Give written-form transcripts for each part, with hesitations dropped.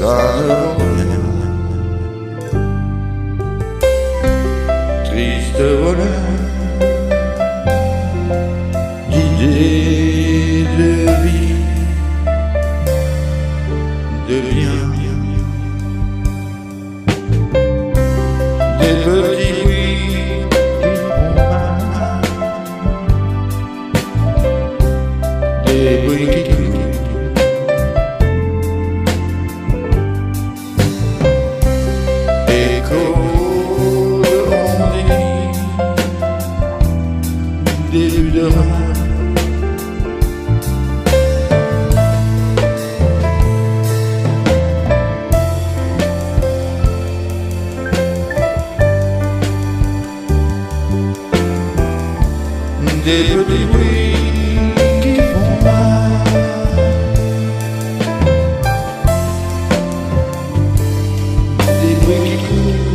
ça ne vaut rien. Triste voleur d'idées de vie, de bien, des petits bruits qui font mal, des bruits qui crient, écho de ronderies, des Udara. Des petits bruits qui font mal, des bruits qui courent,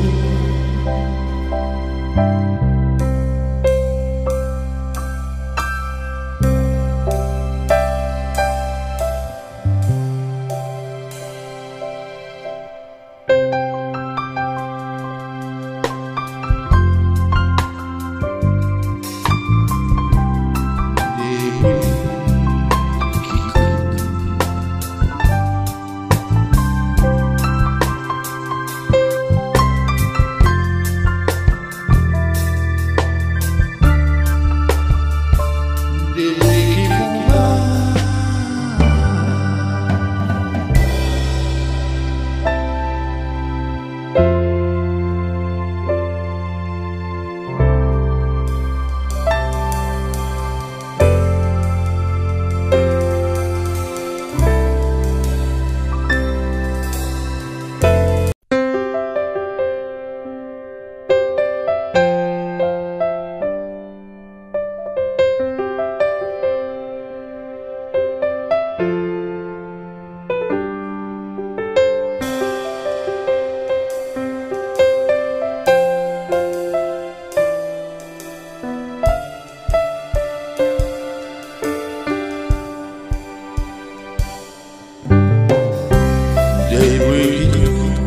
des bruits qui crient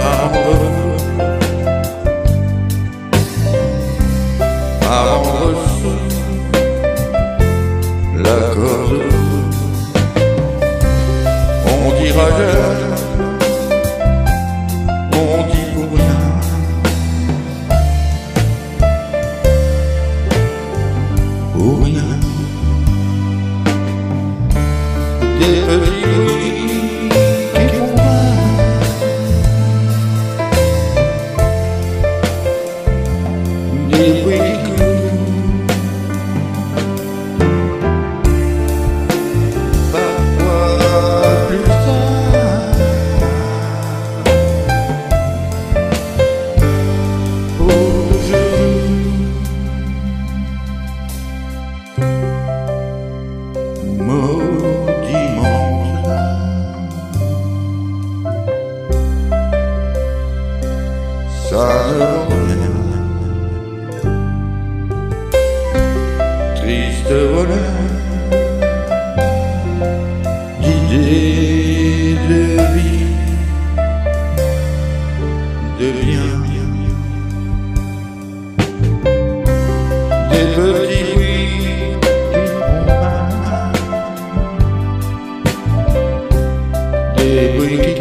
à rendre sourd la corde. On dira jeune, on dit pour rien, pour rien. Des petits bruits qui font mal, des bruits qui courent, parfois plus tard, pour toujours. Maudit monde, ça ne vaut rien. Triste voleur d'idées de vie, de bien, des petits bruits qui font mal, des bruits qui